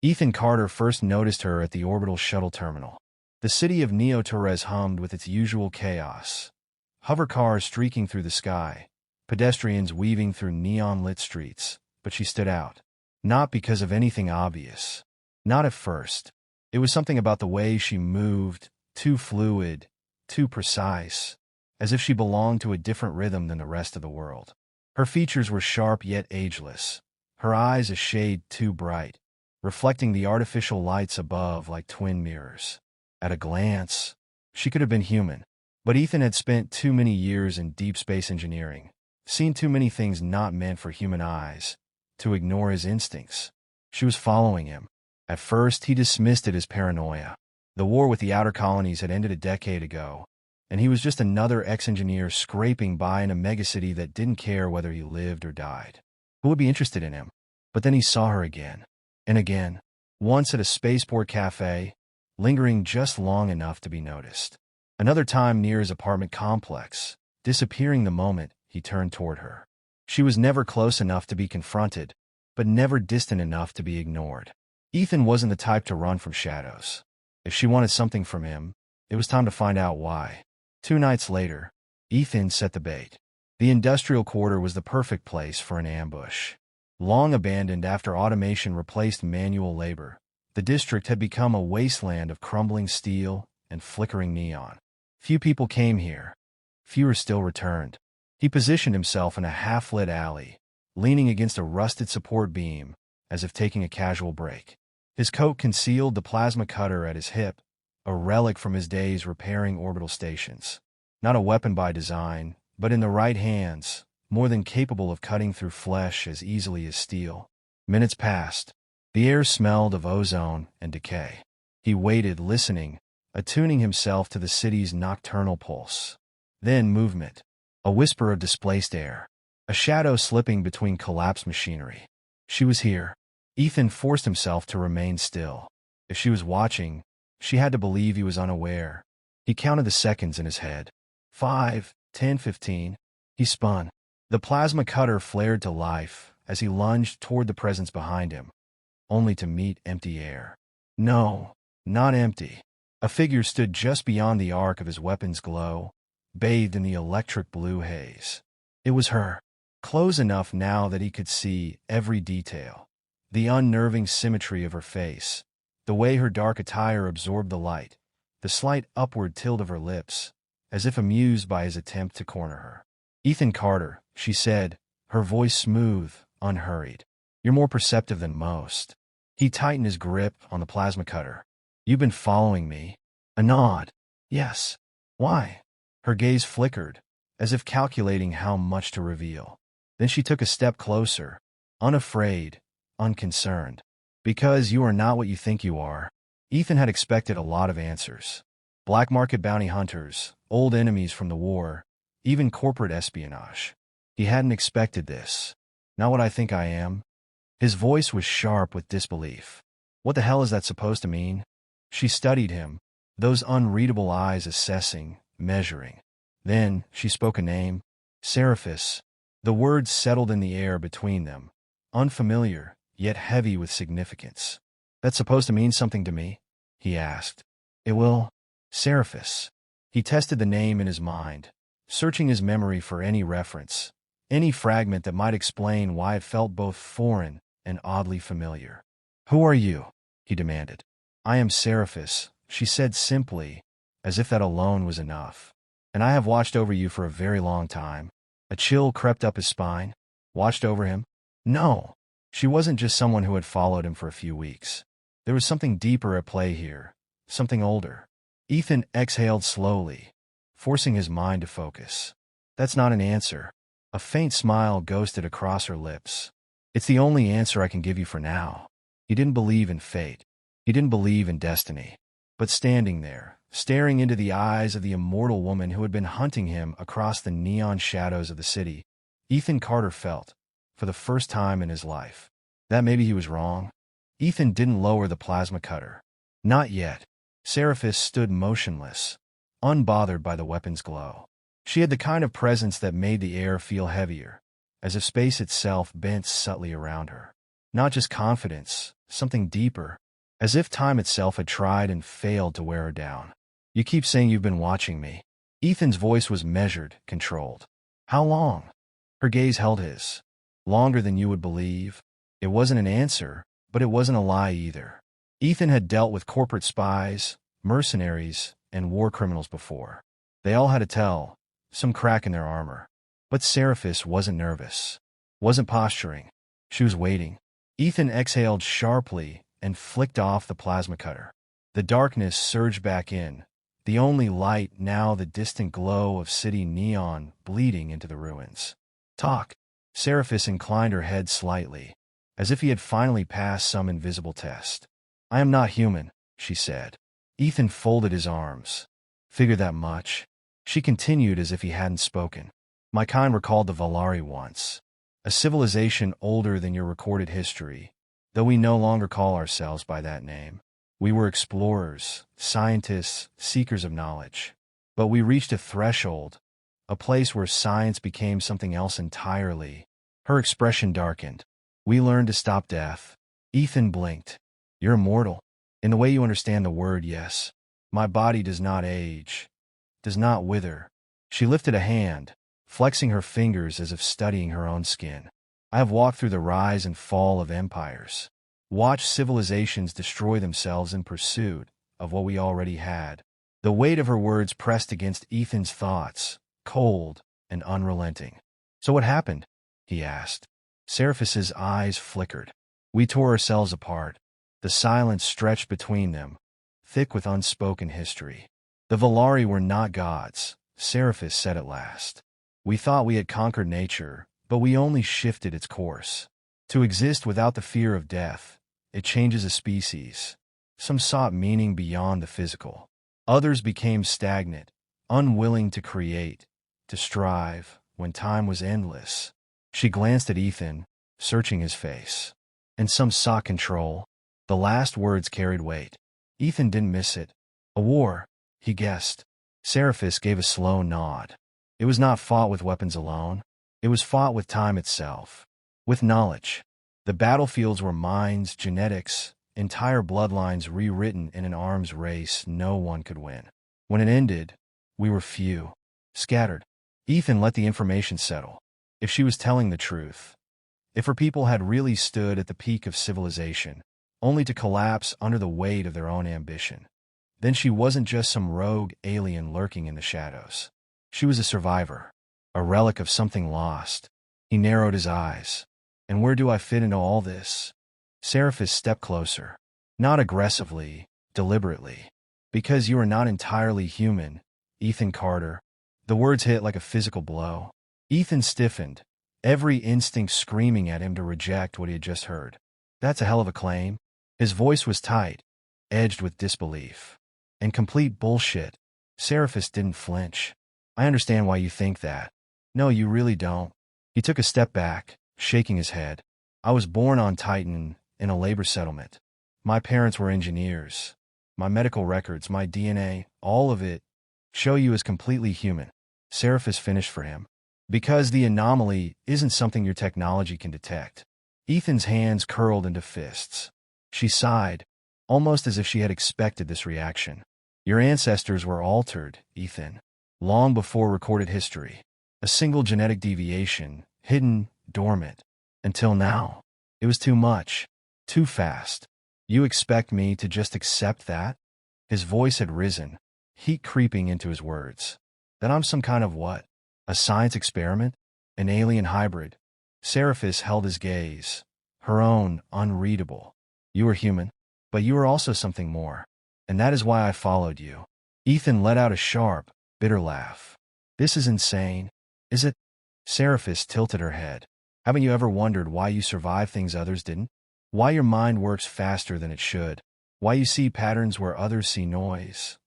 Ethan Carter first noticed her at the orbital shuttle terminal. The city of Neo Torres hummed with its usual chaos. Hover cars streaking through the sky, pedestrians weaving through neon-lit streets, but she stood out. Not because of anything obvious. Not at first. It was something about the way she moved, too fluid, too precise, as if she belonged to a different rhythm than the rest of the world. Her features were sharp yet ageless, her eyes a shade too bright, reflecting the artificial lights above like twin mirrors. At a glance, she could have been human. But Ethan had spent too many years in deep space engineering, seen too many things not meant for human eyes, to ignore his instincts. She was following him. At first, he dismissed it as paranoia. The war with the outer colonies had ended a decade ago, and he was just another ex-engineer scraping by in a megacity that didn't care whether he lived or died. Who would be interested in him? But then he saw her again, and again, once at a spaceport cafe, lingering just long enough to be noticed. Another time near his apartment complex, disappearing the moment he turned toward her. She was never close enough to be confronted, but never distant enough to be ignored. Ethan wasn't the type to run from shadows. If she wanted something from him, it was time to find out why. 2 nights later, Ethan set the bait. The industrial quarter was the perfect place for an ambush. Long abandoned after automation replaced manual labor, the district had become a wasteland of crumbling steel and flickering neon. Few people came here. Fewer still returned. He positioned himself in a half-lit alley, leaning against a rusted support beam, as if taking a casual break. His coat concealed the plasma cutter at his hip, a relic from his days repairing orbital stations. Not a weapon by design, but in the right hands, more than capable of cutting through flesh as easily as steel. Minutes passed. The air smelled of ozone and decay. He waited, listening, attuning himself to the city's nocturnal pulse. Then movement. A whisper of displaced air. A shadow slipping between collapsed machinery. She was here. Ethan forced himself to remain still. If she was watching, she had to believe he was unaware. He counted the seconds in his head. 5, 10, 15. He spun. The plasma cutter flared to life as he lunged toward the presence behind him, only to meet empty air. No, not empty. A figure stood just beyond the arc of his weapon's glow, bathed in the electric blue haze. It was her, close enough now that he could see every detail. The unnerving symmetry of her face, the way her dark attire absorbed the light, the slight upward tilt of her lips, as if amused by his attempt to corner her. "Ethan Carter," she said, her voice smooth, unhurried. "You're more perceptive than most." He tightened his grip on the plasma cutter. "You've been following me." A nod. "Yes." "Why?" Her gaze flickered, as if calculating how much to reveal. Then she took a step closer, unafraid, unconcerned. "Because you are not what you think you are." Ethan had expected a lot of answers. Black market bounty hunters, old enemies from the war, even corporate espionage. He hadn't expected this. "Not what I think I am." His voice was sharp with disbelief. "What the hell is that supposed to mean?" She studied him, those unreadable eyes assessing, measuring. Then she spoke a name. Seraphis. The words settled in the air between them, unfamiliar, yet heavy with significance. "That's supposed to mean something to me?" he asked. "It will." Seraphis. He tested the name in his mind, searching his memory for any reference, any fragment that might explain why it felt both foreign and oddly familiar. "Who are you?" he demanded. "I am Seraphis," she said simply, as if that alone was enough. "And I have watched over you for a very long time." A chill crept up his spine. Watched over him? No. She wasn't just someone who had followed him for a few weeks. There was something deeper at play here, something older. Ethan exhaled slowly, forcing his mind to focus. "That's not an answer." A faint smile ghosted across her lips. "It's the only answer I can give you for now." He didn't believe in fate. He didn't believe in destiny. But standing there, staring into the eyes of the immortal woman who had been hunting him across the neon shadows of the city, Ethan Carter felt, for the first time in his life, that maybe he was wrong. Ethan didn't lower the plasma cutter. Not yet. Seraphis stood motionless, unbothered by the weapon's glow. She had the kind of presence that made the air feel heavier, as if space itself bent subtly around her. Not just confidence, something deeper, as if time itself had tried and failed to wear her down. You keep saying you've been watching me. Ethan's voice was measured, controlled. How long? Her gaze held his. Longer than you would believe. It wasn't an answer, but it wasn't a lie either. Ethan had dealt with corporate spies, mercenaries, and war criminals before. They all had a tell, some crack in their armor. But Seraphis wasn't nervous, wasn't posturing. She was waiting. Ethan exhaled sharply and flicked off the plasma cutter. The darkness surged back in, the only light now the distant glow of city neon bleeding into the ruins. Talk. Seraphis inclined her head slightly, as if he had finally passed some invisible test. I am not human, she said. Ethan folded his arms. Figure that much. She continued as if he hadn't spoken. My kind were called the Valari once, a civilization older than your recorded history, though we no longer call ourselves by that name. We were explorers, scientists, seekers of knowledge. But we reached a threshold, a place where science became something else entirely. Her expression darkened. We learned to stop death. Ethan blinked. You're immortal. In the way you understand the word, yes. My body does not age, does not wither. She lifted a hand, flexing her fingers as if studying her own skin. I have walked through the rise and fall of empires, watched civilizations destroy themselves in pursuit of what we already had. The weight of her words pressed against Ethan's thoughts, cold and unrelenting. So what happened? He asked. Seraphis's eyes flickered. We tore ourselves apart. The silence stretched between them, thick with unspoken history. The Valari were not gods, Seraphis said at last. We thought we had conquered nature, but we only shifted its course. To exist without the fear of death, it changes a species. Some sought meaning beyond the physical. Others became stagnant, unwilling to create, to strive, when time was endless. She glanced at Ethan, searching his face. And some sought control. The last words carried weight. Ethan didn't miss it. A war, he guessed. Seraphis gave a slow nod. It was not fought with weapons alone. It was fought with time itself, with knowledge. The battlefields were minds, genetics, entire bloodlines rewritten in an arms race no one could win. When it ended, we were few, scattered. Ethan let the information settle. If she was telling the truth, if her people had really stood at the peak of civilization, only to collapse under the weight of their own ambition, then she wasn't just some rogue alien lurking in the shadows. She was a survivor, a relic of something lost. He narrowed his eyes. And where do I fit into all this? Seraphis stepped closer. Not aggressively, deliberately. Because you are not entirely human, Ethan Carter. The words hit like a physical blow. Ethan stiffened, every instinct screaming at him to reject what he had just heard. That's a hell of a claim. His voice was tight, edged with disbelief. And complete bullshit. Seraphis didn't flinch. I understand why you think that. No, you really don't. He took a step back, shaking his head. I was born on Titan in a labor settlement. My parents were engineers. My medical records, my DNA, all of it, show you as completely human. Seraphis finished for him. Because the anomaly isn't something your technology can detect. Ethan's hands curled into fists. She sighed, almost as if she had expected this reaction. Your ancestors were altered, Ethan, long before recorded history. A single genetic deviation, hidden, dormant. Until now. It was too much. Too fast. You expect me to just accept that? His voice had risen, heat creeping into his words. That I'm some kind of what? A science experiment? An alien hybrid? Seraphis held his gaze, her own unreadable. You are human, but you are also something more. And that is why I followed you. Ethan let out a sharp, bitter laugh. This is insane. Is it? Seraphis tilted her head. Haven't you ever wondered why you survive things others didn't? Why your mind works faster than it should? Why you see patterns where others see noise?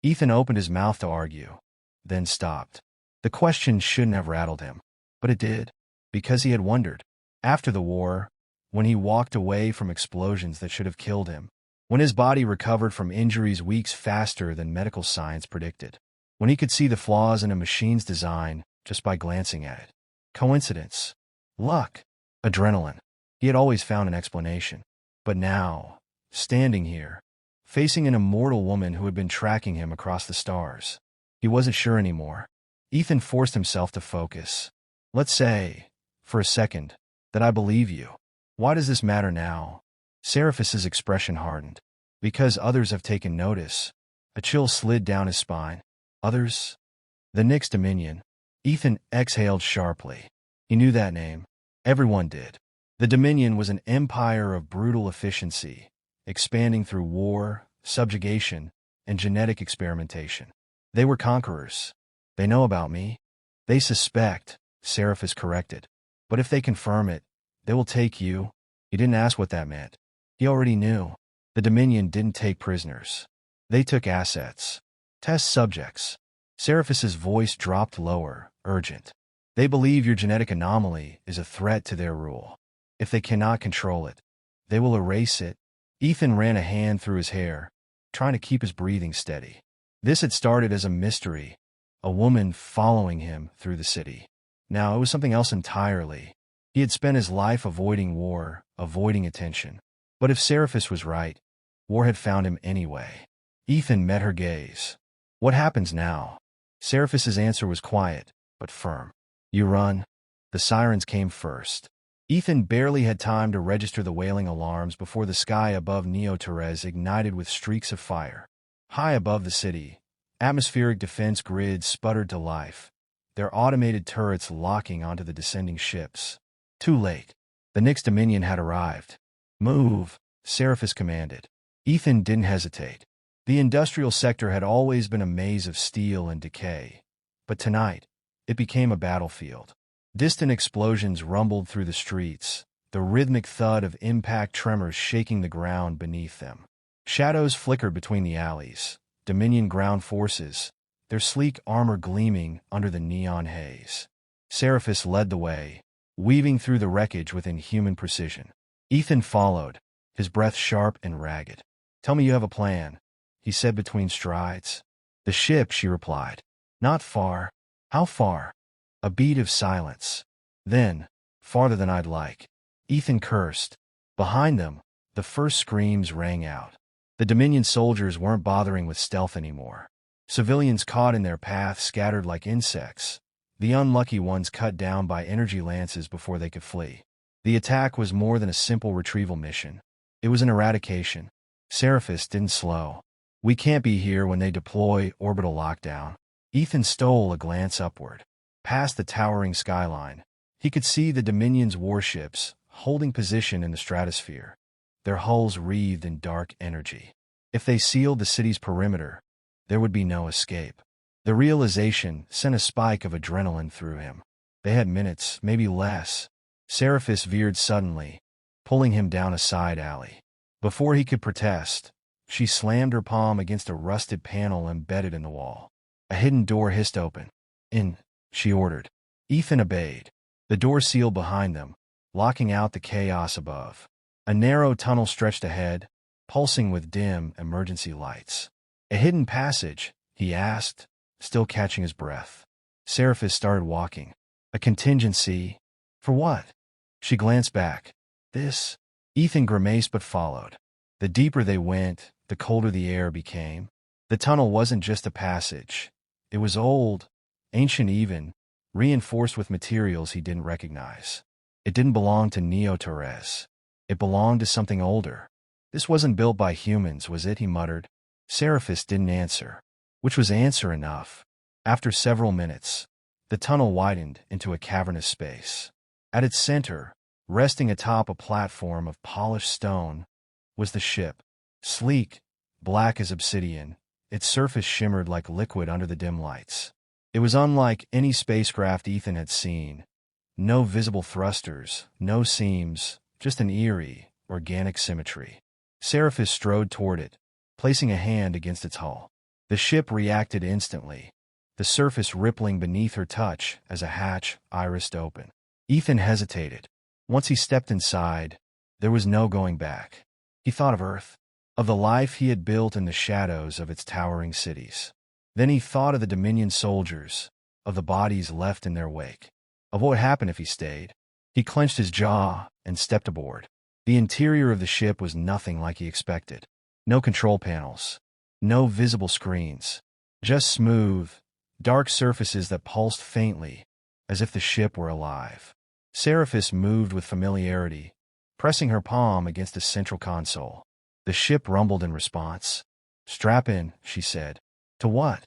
Ethan opened his mouth to argue, then stopped. The question shouldn't have rattled him, but it did, because he had wondered. After the war, when he walked away from explosions that should have killed him, when his body recovered from injuries weeks faster than medical science predicted, when he could see the flaws in a machine's design just by glancing at it. Coincidence? Luck? Adrenaline? He had always found an explanation. But now, standing here, facing an immortal woman who had been tracking him across the stars, he wasn't sure anymore. Ethan forced himself to focus. Let's say, for a second, that I believe you. Why does this matter now? Seraphis's expression hardened. Because others have taken notice. A chill slid down his spine. Others? The Nyx Dominion. Ethan exhaled sharply. He knew that name. Everyone did. The Dominion was an empire of brutal efficiency, expanding through war, subjugation, and genetic experimentation. They were conquerors. They know about me. They suspect, Seraphis corrected. But if they confirm it, they will take you. He didn't ask what that meant. He already knew. The Dominion didn't take prisoners. They took assets. Test subjects. Seraphis's voice dropped lower, urgent. They believe your genetic anomaly is a threat to their rule. If they cannot control it, they will erase it. Ethan ran a hand through his hair, trying to keep his breathing steady. This had started as a mystery, a woman following him through the city. Now it was something else entirely. He had spent his life avoiding war, avoiding attention. But if Seraphis was right, war had found him anyway. Ethan met her gaze. What happens now? Seraphis's answer was quiet, but firm. You run. The sirens came first. Ethan barely had time to register the wailing alarms before the sky above Neo-Therese ignited with streaks of fire. High above the city, atmospheric defense grids sputtered to life, their automated turrets locking onto the descending ships. Too late. The Nyx Dominion had arrived. Move, Seraphis commanded. Ethan didn't hesitate. The industrial sector had always been a maze of steel and decay, but tonight, it became a battlefield. Distant explosions rumbled through the streets, the rhythmic thud of impact tremors shaking the ground beneath them. Shadows flickered between the alleys, Dominion ground forces, their sleek armor gleaming under the neon haze. Seraphis led the way, weaving through the wreckage with inhuman precision. Ethan followed, his breath sharp and ragged. Tell me you have a plan, he said between strides. The ship, she replied. Not far. How far? A beat of silence. Then, farther than I'd like. Ethan cursed. Behind them, the first screams rang out. The Dominion soldiers weren't bothering with stealth anymore. Civilians caught in their path scattered like insects, the unlucky ones cut down by energy lances before they could flee. The attack was more than a simple retrieval mission. It was an eradication. Seraphis didn't slow. We can't be here when they deploy orbital lockdown. Ethan stole a glance upward. Past the towering skyline, he could see the Dominion's warships holding position in the stratosphere, their hulls wreathed in dark energy. If they sealed the city's perimeter, there would be no escape. The realization sent a spike of adrenaline through him. They had minutes, maybe less. Seraphis veered suddenly, pulling him down a side alley. Before he could protest, she slammed her palm against a rusted panel embedded in the wall. A hidden door hissed open. In, she ordered. Ethan obeyed. The door sealed behind them, locking out the chaos above. A narrow tunnel stretched ahead, pulsing with dim emergency lights. A hidden passage, he asked, still catching his breath. Seraphis started walking. A contingency? For what? She glanced back. This? Ethan grimaced but followed. The deeper they went, the colder the air became. The tunnel wasn't just a passage. It was old, ancient even, reinforced with materials he didn't recognize. It didn't belong to Neo-Therese. It belonged to something older. This wasn't built by humans, was it? He muttered. Seraphis didn't answer, which was answer enough. After several minutes, the tunnel widened into a cavernous space. At its center, resting atop a platform of polished stone, was the ship. Sleek, black as obsidian, its surface shimmered like liquid under the dim lights. It was unlike any spacecraft Ethan had seen. No visible thrusters, no seams, just an eerie, organic symmetry. Seraphis strode toward it, placing a hand against its hull. The ship reacted instantly, the surface rippling beneath her touch as a hatch irised open. Ethan hesitated. Once he stepped inside, there was no going back. He thought of Earth, of the life he had built in the shadows of its towering cities. Then he thought of the Dominion soldiers, of the bodies left in their wake, of what would happen if he stayed. He clenched his jaw and stepped aboard. The interior of the ship was nothing like he expected. No control panels. No visible screens. Just smooth, dark surfaces that pulsed faintly, as if the ship were alive. Seraphis moved with familiarity, pressing her palm against the central console. The ship rumbled in response. "Strap in," she said. "To what?"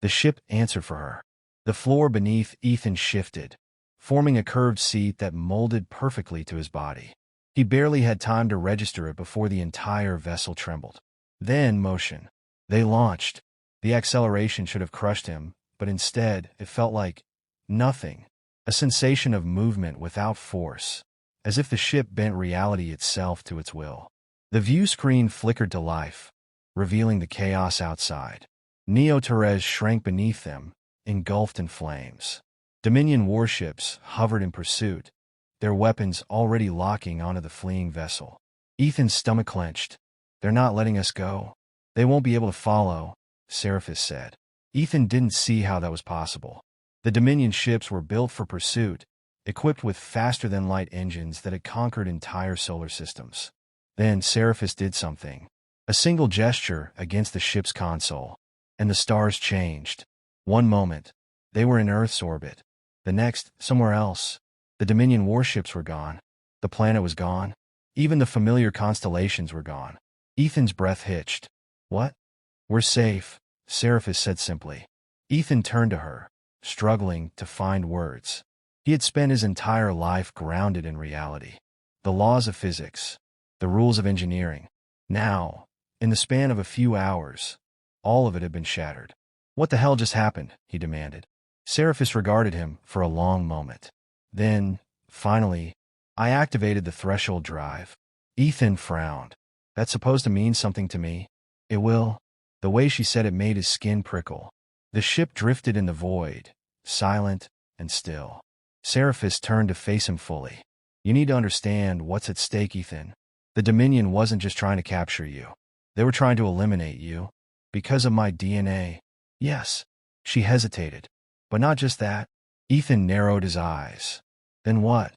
The ship answered for her. The floor beneath Ethan shifted, forming a curved seat that molded perfectly to his body. He barely had time to register it before the entire vessel trembled. Then motion. They launched. The acceleration should have crushed him, but instead it felt like nothing. A sensation of movement without force, as if the ship bent reality itself to its will. The view screen flickered to life, revealing the chaos outside. Neo Torres shrank beneath them, engulfed in flames. Dominion warships hovered in pursuit, their weapons already locking onto the fleeing vessel. Ethan's stomach clenched. "They're not letting us go. They won't be able to follow," Seraphis said. Ethan didn't see how that was possible. The Dominion ships were built for pursuit, equipped with faster-than-light engines that had conquered entire solar systems. Then Seraphis did something. A single gesture against the ship's console, and the stars changed. One moment, they were in Earth's orbit. The next, somewhere else. The Dominion warships were gone. The planet was gone. Even the familiar constellations were gone. Ethan's breath hitched. "What?" "We're safe," Seraphis said simply. Ethan turned to her, struggling to find words. He had spent his entire life grounded in reality. The laws of physics, the rules of engineering. Now, in the span of a few hours, all of it had been shattered. "What the hell just happened?" he demanded. Seraphis regarded him for a long moment. Then, finally, "I activated the threshold drive." Ethan frowned. "That's supposed to mean something to me?" "It will." The way she said it made his skin prickle. The ship drifted in the void, silent and still. Seraphis turned to face him fully. "You need to understand what's at stake, Ethan. The Dominion wasn't just trying to capture you. They were trying to eliminate you. Because of my DNA." "Yes." She hesitated. "But not just that." Ethan narrowed his eyes. "Then what?"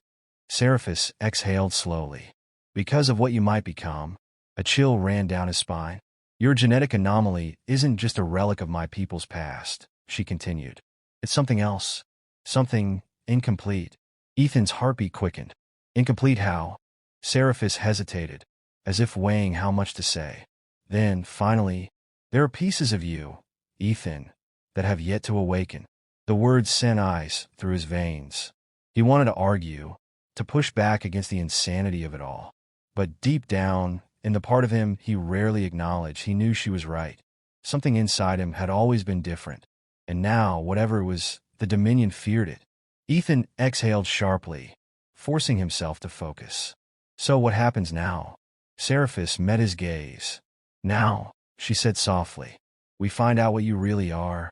Seraphis exhaled slowly. "Because of what you might become." A chill ran down his spine. "Your genetic anomaly isn't just a relic of my people's past," she continued. "It's something else. Something incomplete." Ethan's heartbeat quickened. "Incomplete how?" Seraphis hesitated, as if weighing how much to say. Then, finally, "There are pieces of you, Ethan, that have yet to awaken." The words sent ice through his veins. He wanted to argue, to push back against the insanity of it all. But deep down, in the part of him he rarely acknowledged, he knew she was right. Something inside him had always been different. And now, whatever it was, the Dominion feared it. Ethan exhaled sharply, forcing himself to focus. "So what happens now?" Seraphis met his gaze. "Now," she said softly, "we find out what you really are.